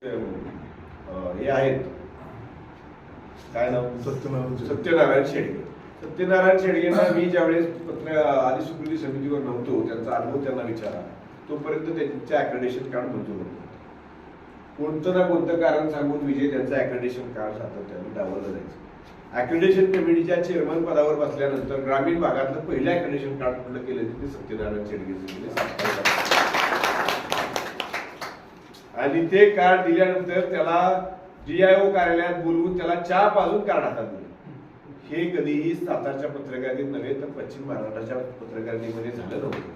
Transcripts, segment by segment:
हे आहेत, काय नाव, सत्यनारायण शेडगे. सत्यनारायण शेडगेंना मी ज्यावेळेस आधी सुकृती समितीवर नव्हतो, त्यांचा अनुभव त्यांना विचारा, तोपर्यंत त्यांच्या अॅक्रेडिशन कार्ड मंजूर होतं. कोणतं ना कोणतं कारण सांगून विजय त्यांचं अॅक्रेडिशन कार्ड सातत्याने डावललं जायचं. अॅक्रेडिशन कमिटीच्या चेअरमन पदावर बसल्यानंतर ग्रामीण भागातलं पहिलं अॅक्रेडिशन कार्ड पूर्ण केलं ते सत्यनारायण शेडगेचं केले. आणि ते कार्ड दिल्यानंतर त्याला GIO कार्यालयात बोलवून त्याला चहा पाजून कार्ड हातात दिलं. हे कधीही सातारच्या पत्रकारितेत नव्हे तर पश्चिम महाराष्ट्राच्या पत्रकारितेमध्ये झालं नव्हतं.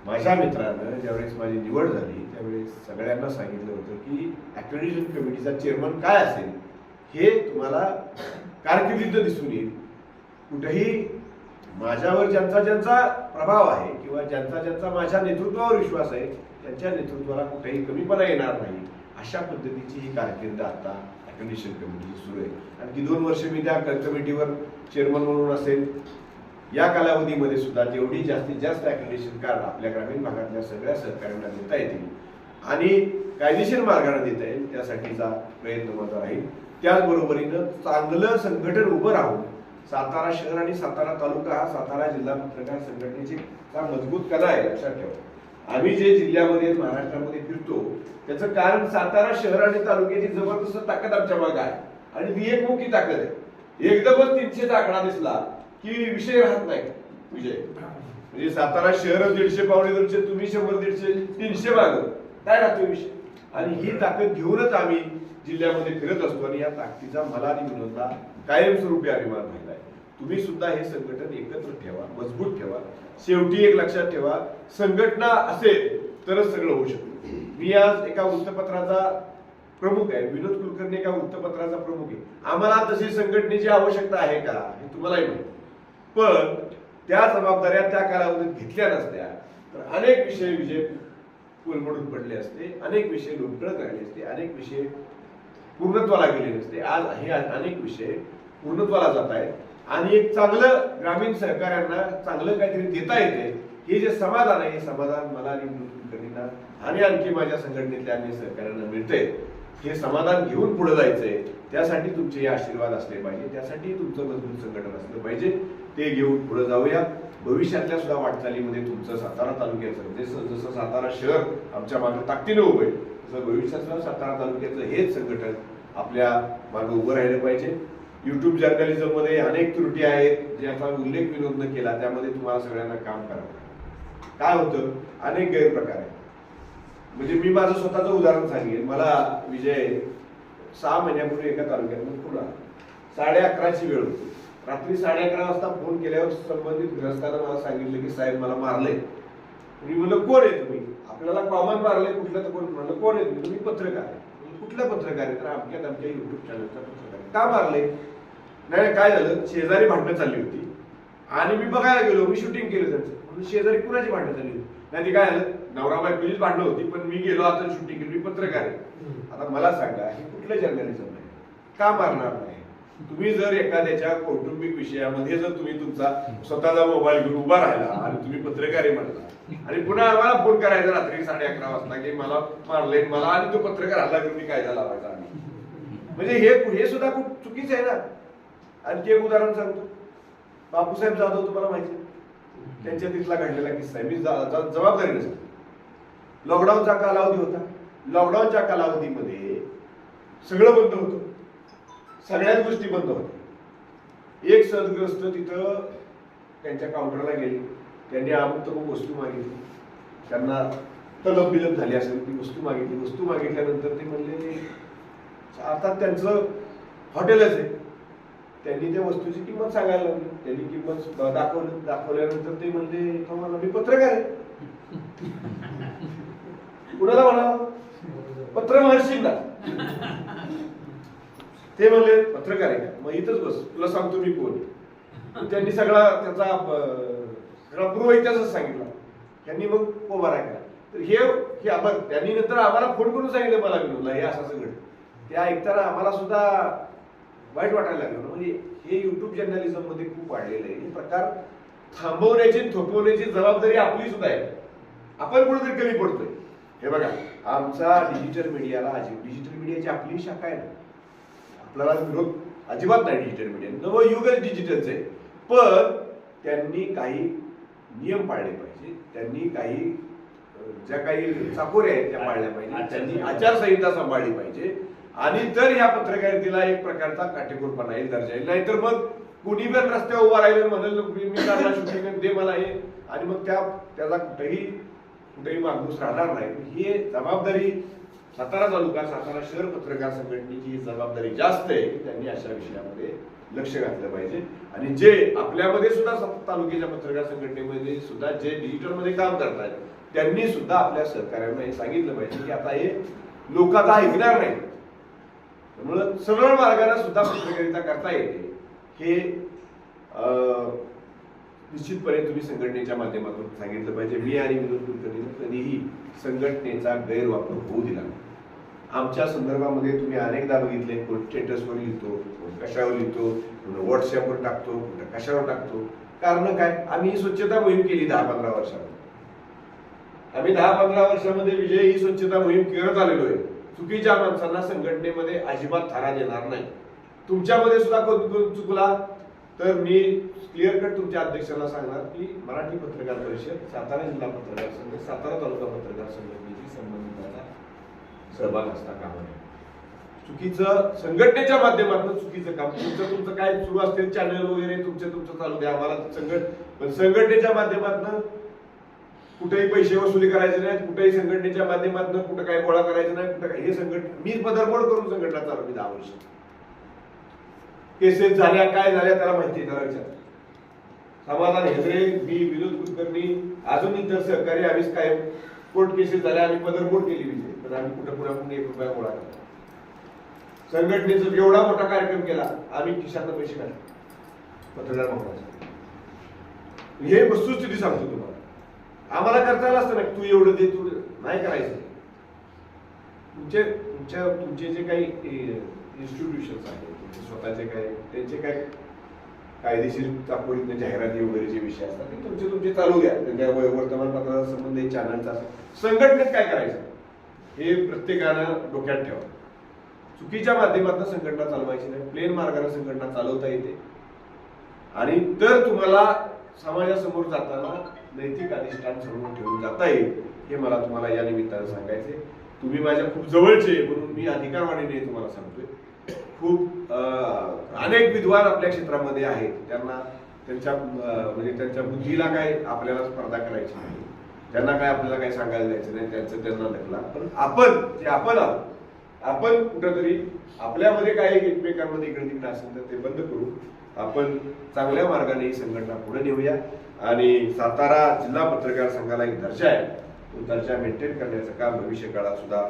माझ्या मित्रानं ज्यावेळेस माझी निवड झाली त्यावेळेस सगळ्यांना सांगितलं होतं की अॅक्रेडिशन कमिटीचा चेअरमन काय असेल हे तुम्हाला कारकिर्दीत दिसून येईल. कुठेही माझ्यावर ज्यांचा ज्यांचा प्रभाव आहे किंवा ज्यांचा ज्यांचा माझ्या नेतृत्वावर विश्वास आहे त्यांच्या नेतृत्वाला कुठेही कमीपणा येणार नाही, अशा पद्धतीची ही कारकीर्द आता अॅक्रेडिशन कमिटीची सुरू आहे. आणखी 2 वर्ष मी त्या कमिटीवर चेअरमन म्हणून असेल. या कालावधीमध्ये सुद्धा जेवढी जास्तीत जास्त अॅक्रेडिशन कार्ड आपल्या ग्रामीण भागातल्या सगळ्या सहकार्यांना देता येतील आणि कायदेशीर मार्गाने देता येईल त्यासाठीचा प्रयत्न माझा राहील. त्याचबरोबरीनं चांगलं संघटन उभं राहून सातारा शहर आणि सातारा तालुका हा सातारा जिल्हा पत्रकार संघटनेची मजबूत कला आहे. लक्षात ठेवा, आम्ही जे जिल्ह्यामध्ये महाराष्ट्रामध्ये फिरतो त्याचं कारण सातारा शहर आणि तालुक्याची जबरदस्त ताकद आमच्या मागे आहे आणि ती एक मोठी ताकद आहे. एकदमच 300चा आकडा दिसला की विषय राहत नाही. विजय म्हणजे सातारा शहर 150 पावणे 200, तुम्ही 100 150 300 मागं काय राहतो विषय. आणि ही ताकद घेऊनच आम्ही जिल्ह्यामध्ये फिरत असतो आणि या ताकदीचा मला आणि विनोदला कायमस्वरूपी अभिमान राहिला आहे. तुम्ही सुद्धा हे संघटन एकत्र ठेवा, मजबूत ठेवा. शेवटी एक लक्षात ठेवा, संघटना असेल तरच सगळं होऊ शकतं. मी आज एका वृत्तपत्राचा प्रमुख आहे, विनोद कुलकर्णी एका वृत्तपत्राचा प्रमुख आहे. आम्हाला तशी संघटनेची आवश्यकता आहे का हे तुम्हालाही माहिती, पण त्या जबाबदाऱ्या त्या कालावधीत घेतल्या नसत्या तर अनेक विषय विजय कोलमडून पडले असते, अनेक विषय लोटळत राहिले असते, अनेक विषय पूर्णत्वाला गेले नसते. आज हे अनेक विषय पूर्णत्वाला जात आहेत आणि एक चांगलं ग्रामीण सहकार्यांना चांगलं काहीतरी देता येते हे जे समाधान आहे, हे समाधान मला आणि कुलकर्णींना आणि आणखी माझ्या संघटनेतल्या अन्य सहकार्यांना मिळतंय. हे समाधान घेऊन पुढे जायचंय, त्यासाठी तुमचे आशीर्वाद असले पाहिजे, त्यासाठी तुमचं मजबूत संघटन असलं पाहिजे. ते घेऊन पुढे जाऊया. भविष्यातल्या सुद्धा वाटचालीमध्ये तुमचं सातारा तालुक्याचं जसं सातारा शहर आमच्या मागे ताकदीने उभं आहे तसं भविष्यातलं सातारा तालुक्याचं हेच संघटन आपल्या मागे उभं राहिलं पाहिजे. युट्यूब जर्नलिझम मध्ये अनेक त्रुटी आहेत ज्याचा उल्लेख विनोदनं केला, त्यामध्ये तुम्हाला सगळ्यांना काम करावं. काय होतं, अनेक गैरप्रकार आहेत. म्हणजे मी माझं स्वतःचं उदाहरण सांगेन. मला विजय 6 महिन्यापूर्वी एका तालुक्यातून पुन्हा 11:30ची वेळ होती. रात्री 11:30 वाजता फोन केल्यावर संबंधित ग्रस्तानं मला सांगितलं की साहेब मला मारले. मी म्हणलं कोण आहे तुम्ही, आपल्याला कॉमन मारले कुठलं तर कोण. म्हणलं कोण आहे तुम्ही पत्रकार आहे. कुठलं पत्रकार आहे तर आमच्या युट्यूब चॅनलचा पत्रकार. का मारले, नाही काय झालं, शेजारी भांडणं चालली होती आणि मी बघायला गेलो, मी शूटिंग केलं त्यांचं. शेजारी कुणाची भांडणं चालली होती, नाही ती काय झालं, नवरा बायकोचीच भांडणं होती, पण मी गेलो आता शूटिंग केली, मी पत्रकार आहे. आता मला सांगा हे कुठलं जर्नलिझम आहे, का मारणार नाही. तुम्ही जर एखाद्याच्या कौटुंबिक विषयामध्ये जर तुम्ही तुमचा स्वतःचा मोबाईल घेऊन उभा राहिला आणि तुम्ही पत्रकार आहे म्हणता आणि पुन्हा आम्हाला फोन करायचा रात्री 11:30 वाजता की मला मारले मला आणि तो पत्रकार हल्ला करून मी कायदा लावायचा आम्ही, म्हणजे हे सुद्धा खूप चुकीचं आहे ना. आणखी एक उदाहरण सांगतो. बापूसाहेब जाधव तुम्हाला माहिती, त्यांच्या तिथला घडलेला किस्सा आहे. मी जबाबदारी नसतो. लॉकडाऊनचा कालावधी होता. लॉकडाऊनच्या कालावधीमध्ये सगळं बंद होतं, सगळ्याच गोष्टी बंद होत्या. एक सदग्रस्त तिथं त्यांच्या काउंटरला गेले, त्यांनी अमुक वस्तू मागितली, त्यांना तलब बिलब झाली असेल, ती वस्तू मागितली. वस्तू मागितल्यानंतर ते म्हणले आता त्यांचं हॉटेलच आहे, त्यांनी त्या वस्तूची किंमत सांगायला लागली. त्यांनी किंमत दाखवल्यानंतर ते म्हणले मी पत्रकार आहे. कुणाला म्हणा, पत्र महर्षींना. ते म्हणले पत्रकार आहे का, मग इथंच बस, तुला सांगतो मी कोण. त्यांनी सगळा त्याचा पूर्व इतिहासच सांगितला. त्यांनी मग पोबारा केला. तर हे त्यांनी नंतर आम्हाला फोन करून सांगितलं मला विनोदला हे असं सगळं. ते ऐकताना आम्हाला सुद्धा वाईट वाटायला लागलं. म्हणजे हे युट्यूब जर्नलिझम मध्ये खूप वाढलेलं आहे. हे प्रकार थांबवण्याची थोपवण्याची जबाबदारी आपली सुद्धा आहे. आपण कुठेतरी कमी पडतोय. हे बघा, आमचा डिजिटल मीडियाला डिजिटल मीडियाची आपली शाखा आहे ना, आपल्याला विरोध अजिबात नाही. डिजिटल मीडिया नवं युगच डिजिटलचं आहे, पण त्यांनी काही नियम पाळले पाहिजे, त्यांनी काही ज्या काही चाकोऱ्या आहेत त्या पाळल्या पाहिजे, त्यांनी आचारसंहिता सांभाळली पाहिजे, आणि तर या पत्रकारितेला एक प्रकारचा काटेकोरपणा येईल, दर्जा येईल. नाहीतर मग कुणी पण रस्त्यावर उभा राहिलं म्हणाल मी करणार शूटिंग दे मला हे, आणि मग त्याला कुठेही मागूस राहणार नाही. ही जबाबदारी सातारा तालुका सातारा शहर पत्रकार संघटनेची जबाबदारी जास्त आहे. त्यांनी अशा विषयामध्ये लक्ष घातलं पाहिजे, आणि जे आपल्यामध्ये सुद्धा तालुक्याच्या पत्रकार संघटनेमध्ये सुद्धा जे डिजिटल मध्ये काम करतात त्यांनी सुद्धा आपल्या सहकार्यांना हे सांगितलं पाहिजे की आता हे लोक आता ऐकणार नाही, त्यामुळं सरळ मार्गाने सुद्धा पत्रकारिता करता येते. हे निश्चितपणे तुम्ही संघटनेच्या माध्यमातून सांगितलं पाहिजे. मी आणि विनोद कुलकर्णीने कधीही संघटनेचा गैरवापर होऊ दिला नाही. आमच्या संदर्भामध्ये तुम्ही अनेकदा बघितले, कोण स्टेटसवर लिहितो, कोण कशावर लिहितो, कोण व्हॉट्सअपवर टाकतो, कुठं कशावर टाकतो. कारण काय, आम्ही स्वच्छता मोहीम केली 10-15 वर्षामध्ये. आम्ही 10-15 वर्षामध्ये विजय ही स्वच्छता मोहीम करत आलेलो आहे. चुकीच्या माणसांना संघटनेमध्ये अजिबात थारा देणार नाही. तुमच्यामध्ये सुद्धा कोण चुकला तर मी क्लिअर कट तुमच्या अध्यक्षांना सांगणार की मराठी पत्रकार परिषद, सातारा जिल्हा पत्रकार संघ, सातारा तालुका पत्रकार संघटनेची संबंधिताचा सहभाग असता कामा नये. चुकीचं संघटनेच्या माध्यमातून चुकीचं काम तुमचं काय सुरू असतील चॅनल वगैरे तुमचं चालू द्या, आम्हाला पण संघटनेच्या माध्यमातून कुठेही पैसे वसुली करायचे नाहीत, कुठेही संघटनेच्या माध्यमातून कुठं काय गोळा करायचं नाही, कुठं हे मी पदरमोड करून संघटना चालवली 10 वर्ष. केसेस झाल्या काय झाल्या त्याला माहिती, त्याला विचार. समाधान हेगडे, मी, विनोद कुलकर्णी, अजून इतर सहकारी आम्हीच काय कोर्ट केसेस झाल्या, आम्ही पदरमोड केली विजय, पण आम्ही कुठं 1 रुपया गोळा केला. संघटनेचा एवढा मोठा कार्यक्रम केला, आम्ही खिशातनं पैसे काढले पत्रकार महत्वाचे. हे वस्तुस्थिती सांगतो तुम्हाला. आम्हाला करता आलं असतं ना, तू एवढं दे, तू नाही करायचं. तुमचे जे काही इन्स्टिट्यूशन्स आहेत, स्वतःचे काय त्यांचे काय कायदेशीर चाकोरीतल्या जाहिराती वगैरे जे विषय असतात ते तुमचे चालू द्या. त्यांच्या वर्तमानपत्राचा संबंध चॅनलचा संघटनेत काय करायचं हे प्रत्येकानं डोक्यात ठेवा. चुकीच्या माध्यमातून संघटना चालवायची नाही, प्लेन मार्गाने संघटना चालवता येते. आणि तर तुम्हाला समाजासमोर जाताना नैतिक अधिष्ठान समोर ठेवून जाता येईल, हे मला तुम्हाला या निमित्तानं सांगायचे. तुम्ही माझ्या खूप जवळचे म्हणून मी अधिकारवाणीने तुम्हाला सांगतोय. खूप अनेक विद्वान आपल्या क्षेत्रामध्ये आहेत, त्यांना त्यांच्या बुद्धीला काय आपल्याला स्पर्धा करायची नाही, त्यांना काय आपल्याला काय सांगायला जायचं नाही, त्यांना नकला. पण आपण कुठंतरी आपल्यामध्ये काय एकमेकांमध्ये इकडे तिकडे असेल तर ते बंद करू, आपण चांगल्या मार्गाने ही संघटना पुढे नेऊया. आणि सातारा जिल्हा पत्रकार संघाला एक दर्जा आहे, तो दर्जा मेंटेन करण्याचं काम भविष्य काळात सुद्धा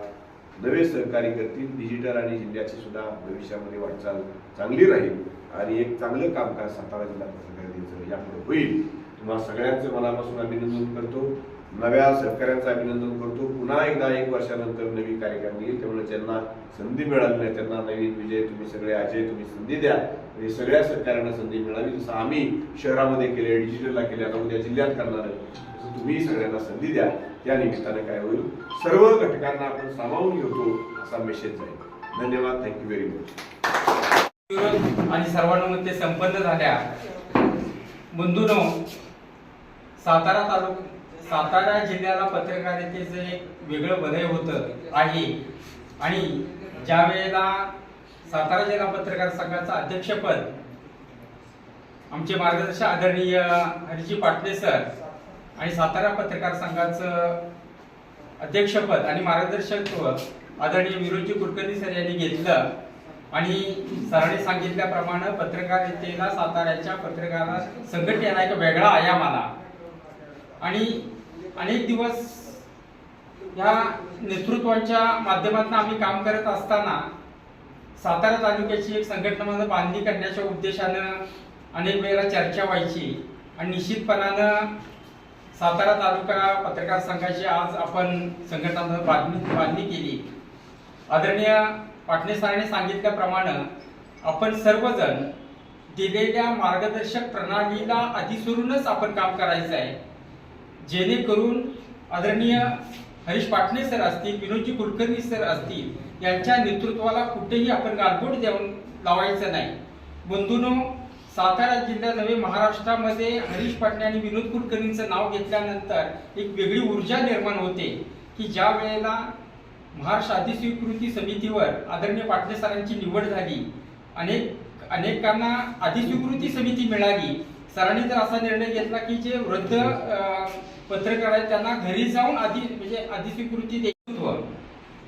नवे सहकारी करतील. डिजिटल आणि जिल्ह्याची सुद्धा भविष्यामध्ये वाटचाल चांगली राहील आणि एक चांगलं कामकाज सातारा जिल्हा पत्रकारितेचं यापुढे होईल. तुम्हाला सगळ्यांचं मनापासून अभिनंदन करतो, नव्या सहकाऱ्यांचं अभिनंदन करतो. पुन्हा एकदा 1 वर्षानंतर नवी कार्यक्रम येईल, त्यामुळे ज्यांना संधी मिळाली नाही त्यांना नवीन विजय तुम्ही सगळे अजय तुम्ही संधी द्या. म्हणजे सगळ्या सहकाऱ्यांना संधी मिळावी, जसं आम्ही शहरामध्ये केले, डिजिटलला केले, आता उद्या जिल्ह्यात करणार आहे, तसं तुम्ही सगळ्यांना संधी द्या. या निमित्ताने काय होईल, सर्व घटकांना आपण सामावून घेतो असा मेसेज जाईल. धन्यवाद, थँक्यू व्हेरी मच. आणि सर्वांमध्ये संपन्न झाल्या. बंधूंनो, सातारा जिल्ह्याला पत्रकारितेचं एक वेगळं बदल होतं आहे. आणि ज्या वेळेला सातारा जिल्हा पत्रकार संघाचं अध्यक्षपद आमचे मार्गदर्शक आदरणीय हरिजी पाटले सर आणि सातारा पत्रकार संघाचं अध्यक्षपद आणि मार्गदर्शकत्व आदरणीय विनोदजी कुलकर्णी सर यांनी घेतलं. आणि सरांनी सांगितल्याप्रमाणे पत्रकारितेला साताऱ्याच्या पत्रकार संघटनेला एक वेगळा आयाम आला. आणि अनेक दिवस ह्या नेतृत्वाच्या माध्यमातून आम्ही काम करत असताना सातारा तालुक्याची एक संघटनामध्ये बांधणी करण्याच्या उद्देशानं अनेक वेळेला चर्चा व्हायची. आणि निश्चितपणानं सातारा तालुका पत्रकार संघाची आज आपण संघटनामध्ये बांधणी केली. आदरणीय पाटणे सरांनी सांगितल्याप्रमाणे आपण सर्वजण दिलेल्या मार्गदर्शक प्रणालीला अनुसरूनच आपण काम करायचं आहे, जेणेकरून आदरणीय हरीश पाटणे सर असतील, विनोदजी कुलकर्णी सर असतील, यांच्या नेतृत्वाला कुठेही आपण गालबोट देऊन लावायचं नाही. बंधूंनो, सातारा जिल्ह्यात नव्हे महाराष्ट्रामध्ये हरीश पाटणे आणि विनोद कुलकर्णींचं नाव घेतल्यानंतर एक वेगळी ऊर्जा निर्माण होते की ज्या वेळेला महाराष्ट्र अधिस्वीकृती समितीवर आदरणीय पाटणे सरांची निवड झाली, अनेकांना अधिस्वीकृती समिती मिळाली. सरांनी तर असा निर्णय घेतला की जे वृद्ध पत्रकार आहेत त्यांना घरी जाऊन अधिस्वीकृती द्यायची.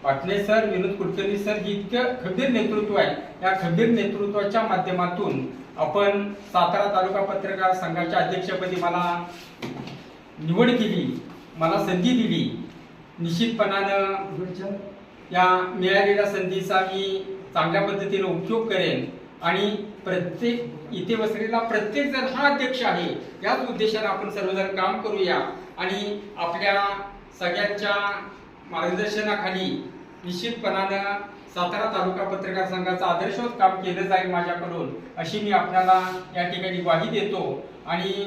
पाटणे सर, विनोद कुलकर्णी सर ही इतकं खंबीर नेतृत्व आहे. या खंबीर नेतृत्वाच्या माध्यमातून आपण सातारा तालुका पत्रकार संघाच्या अध्यक्षपदी मला निवड केली, मला संधी दिली. निश्चितपणानं या मिळालेल्या संधीचा मी चांगल्या पद्धतीने उपयोग करेन आणि प्रत्येक इथे बसलेला प्रत्येक जण हा अध्यक्ष आहे याच उद्देशाने आपण सर्वजण काम करूया आणि आपल्या सगळ्यांच्या मार्गदर्शनाखाली निश्चितपणानं सातारा तालुका पत्रकार संघाचं आदर्शवत काम केलं जाईल माझ्याकडून, अशी मी आपल्याला या ठिकाणी ग्वाही देतो. आणि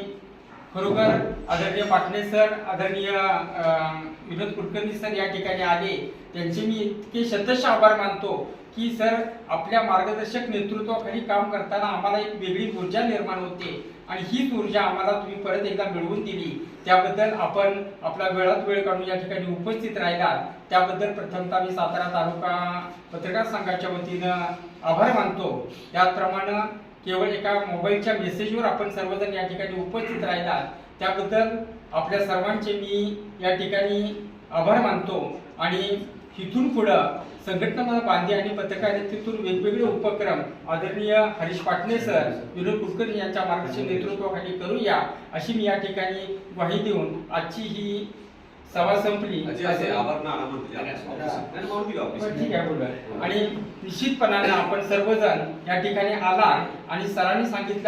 खरोखर आदरणीय पाटणे सर, आदरणीय विनोद कुलकर्णी सर या ठिकाणी आले, त्यांचे मी इतके शतशः आभार मानतो की सर आपल्या मार्गदर्शक नेतृत्वाखाली काम करताना आम्हाला एक वेगळी ऊर्जा निर्माण होते आणि हीच ऊर्जा आम्हाला तुम्ही परत एकदा मिळवून दिली. त्याबद्दल आपण आपला वेळात वेळ काढून या ठिकाणी उपस्थित राहिलात त्याबद्दल प्रथमतः मी सातारा तालुका पत्रकार संघाच्या वतीनं आभार मानतो. त्याचप्रमाणे केवळ एका मोबाईलच्या मेसेजवर आपण सर्वजण या ठिकाणी उपस्थित राहिलात त्याबद्दल आपल्या सर्वांचे मी या ठिकाणी आभार मानतो. आणि इथून पुढं संघटना बांधे आणि पत्रकारितेतून वेगवेगळे उपक्रम आदरणीय हरीश पाटणे सर, विनोद कुलकर्णी यांच्या मार्गदर्शन नेतृत्वाखाली करूया, अशी मी या ठिकाणी ग्वाही देऊन आजची ही सभा संपली. ठीक आहे बोला. आणि निश्चितपणाने आपण सर्वजण या ठिकाणी आला आणि सरांनी सांगितलं